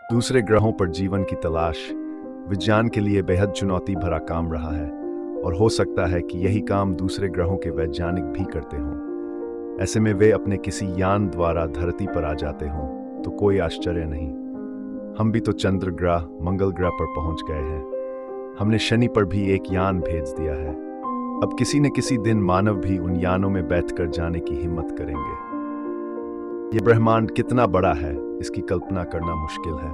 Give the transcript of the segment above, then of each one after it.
दूसरे ग्रहों पर जीवन की तलाश विज्ञान के लिए बेहद चुनौती भरा काम रहा है और हो सकता है कि यही काम दूसरे ग्रहों के वैज्ञानिक भी करते हों। ऐसे में वे अपने किसी यान द्वारा धरती पर आ जाते हों तो कोई आश्चर्य नहीं। हम भी तो चंद्र ग्रह, मंगल ग्रह पर पहुंच गए हैं। हमने शनि पर भी एक यान भेज दिया है। अब किसी न किसी दिन मानव भी उन यानों में बैठकर जाने की हिम्मत करेंगे। ये ब्रह्मांड कितना बड़ा है, इसकी कल्पना करना मुश्किल है।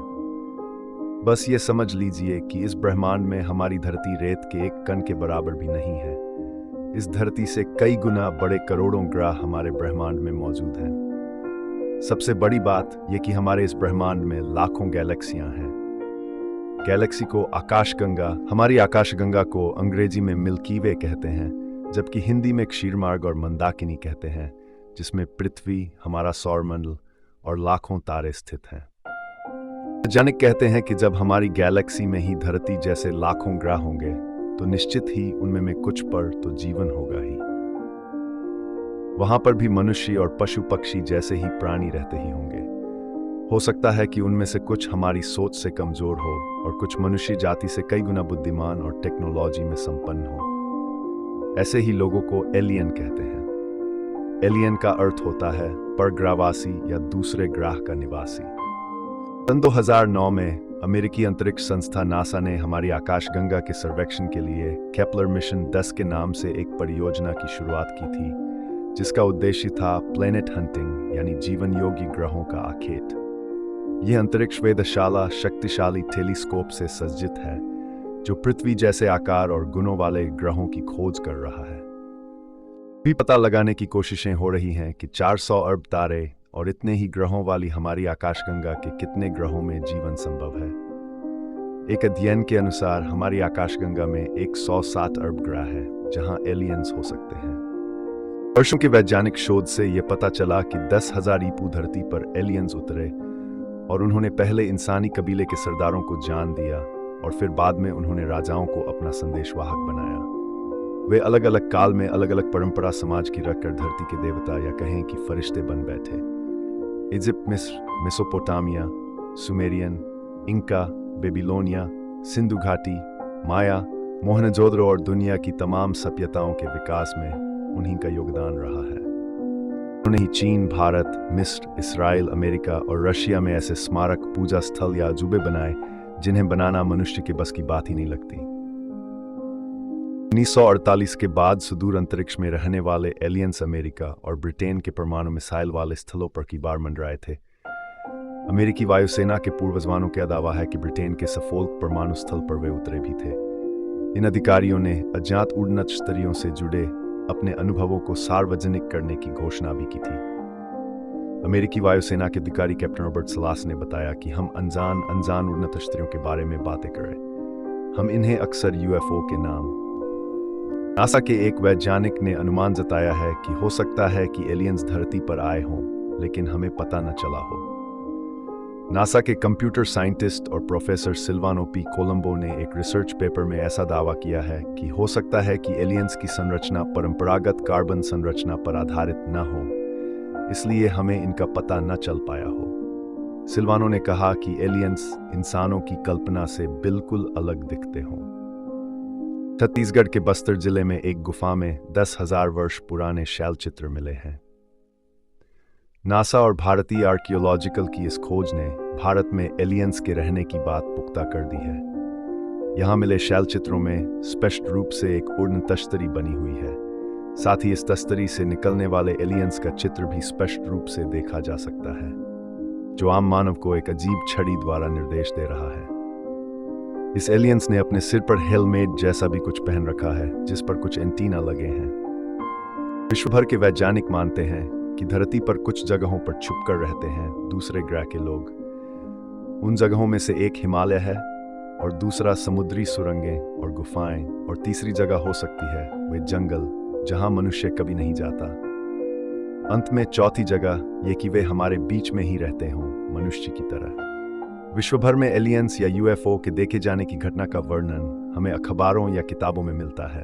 बस ये समझ लीजिए कि इस ब्रह्मांड में हमारी धरती रेत के एक कण के बराबर भी नहीं है। इस धरती से कई गुना बड़े करोड़ों ग्रह हमारे ब्रह्मांड में मौजूद हैं। सबसे बड़ी बात यह कि हमारे इस ब्रह्मांड में लाखों गैलेक्सियां हैं। गैलेक्सी को आकाशगंगा, हमारी आकाशगंगा को अंग्रेजी में मिल्की वे कहते हैं, जबकि हिंदी में क्षीरमार्ग और मंदाकिनी कहते हैं, जिसमें पृथ्वी, हमारा सौरमंडल और लाखों तारे स्थित हैं। वैज्ञानिक कहते हैं कि जब हमारी गैलेक्सी में ही धरती जैसे लाखों ग्रह होंगे तो निश्चित ही उनमें में कुछ पर तो जीवन होगा ही। वहां पर भी मनुष्य और पशु पक्षी जैसे ही प्राणी रहते ही होंगे। हो सकता है कि उनमें से कुछ हमारी सोच से कमजोर हो और कुछ मनुष्य जाति से कई गुना बुद्धिमान और टेक्नोलॉजी में संपन्न हो। ऐसे ही लोगों को एलियन कहते हैं। एलियन का अर्थ होता है परग्रहवासी या दूसरे ग्रह का निवासी। सन 2009 में अमेरिकी अंतरिक्ष संस्था नासा ने हमारी आकाशगंगा के सर्वेक्षण के लिए केपलर मिशन 10 के नाम से एक परियोजना की शुरुआत की थी, जिसका उद्देश्य था प्लैनेट हंटिंग यानी जीवन योग्य ग्रहों का आखेट। यह अंतरिक्ष वेधशाला शक्तिशाली टेलीस्कोप से सज्जित है, जो पृथ्वी जैसे आकार और गुणों वाले ग्रहों की खोज कर रहा है। भी पता लगाने की कोशिशें हो रही हैं कि 400 अरब तारे और इतने ही ग्रहों वाली हमारी आकाशगंगा के कितने ग्रहों में जीवन संभव है। एक अध्ययन के अनुसार हमारी आकाशगंगा में 107 अरब ग्रह है जहां एलियंस हो सकते हैं। वर्षों के वैज्ञानिक शोध से यह पता चला कि 10,000 ईपू धरती पर एलियंस उतरे और उन्होंने पहले इंसानी कबीले के सरदारों को जान दिया और फिर बाद में उन्होंने राजाओं को अपना संदेशवाहक बनाया। वे अलग अलग काल में अलग अलग परंपरा समाज की रखकर धरती के देवता या कहें कि फरिश्ते बन बैठे। इजिप्ट, मिस्र, Mesopotamia, Sumerian, Inca, Babylonia, Sindhu घाटी, माया, मोहनजोदड़ो और दुनिया की तमाम सभ्यताओं के विकास में उन्हीं का योगदान रहा है। उन्होंने ही चीन, भारत, मिस्र, इसराइल, अमेरिका और रशिया में ऐसे स्मारक, पूजा स्थल या अजूबे बनाए जिन्हें बनाना मनुष्य के बस की बात ही नहीं लगती। 1948 के बाद सुदूर अंतरिक्ष में रहने वाले एलियंस अमेरिका और ब्रिटेन के परमाणु मिसाइल वाले स्थलों पर की बार मंडराए थे। अमेरिकी वायुसेना के पूर्वजवानों का दावा है कि ब्रिटेन के सफोल्क परमाणु स्थल पर वे उतरे भी थे। इन अधिकारियों ने अज्ञात उड़नतस्तरियों से जुड़े अपने अनुभवों को सार्वजनिक करने की घोषणा भी की थी। अमेरिकी वायुसेना के अधिकारी कैप्टन रॉबर्ट सलास ने बताया कि हम अनजान उड़नतस्तरियों के बारे में बातें कर रहे। हम इन्हें अक्सर यूएफओ के नाम। नासा के एक वैज्ञानिक ने अनुमान जताया है कि हो सकता है कि एलियंस धरती पर आए हों, लेकिन हमें पता न चला हो। नासा के कंप्यूटर साइंटिस्ट और प्रोफेसर सिल्वानो पी कोलंबो ने एक रिसर्च पेपर में ऐसा दावा किया है कि हो सकता है कि एलियंस की संरचना परंपरागत कार्बन संरचना पर आधारित न हो, इसलिए हमें इनका पता न चल पाया हो। सिल्वानो ने कहा कि एलियंस इंसानों की कल्पना से बिल्कुल अलग दिखते हों। छत्तीसगढ़ के बस्तर जिले में एक गुफा में 10,000 वर्ष पुराने शैलचित्र मिले हैं। नासा और भारतीय आर्कियोलॉजिकल की इस खोज ने भारत में एलियंस के रहने की बात पुख्ता कर दी है। यहाँ मिले शैलचित्रों में स्पष्ट रूप से एक उड़न तश्तरी बनी हुई है। साथ ही इस तश्तरी से निकलने वाले एलियंस का चित्र भी स्पष्ट रूप से देखा जा सकता है, जो आम मानव को एक अजीब छड़ी द्वारा निर्देश दे रहा है। इस एलियंस ने अपने सिर पर हेलमेट जैसा भी कुछ पहन रखा है, जिस पर कुछ एंटीना लगे हैं। विश्व भर के वैज्ञानिक मानते हैं कि धरती पर कुछ जगहों पर छुपकर रहते हैं दूसरे ग्रह के लोग। उन जगहों में से एक हिमालय है और दूसरा समुद्री सुरंगें और गुफाएं, और तीसरी जगह हो सकती है वे जंगल जहां मनुष्य कभी नहीं जाता। अंत में चौथी जगह ये कि वे हमारे बीच में ही रहते हों, मनुष्य की तरह। विश्व भर में एलियंस या यूएफओ के देखे जाने की घटना का वर्णन हमें अखबारों या किताबों में मिलता है।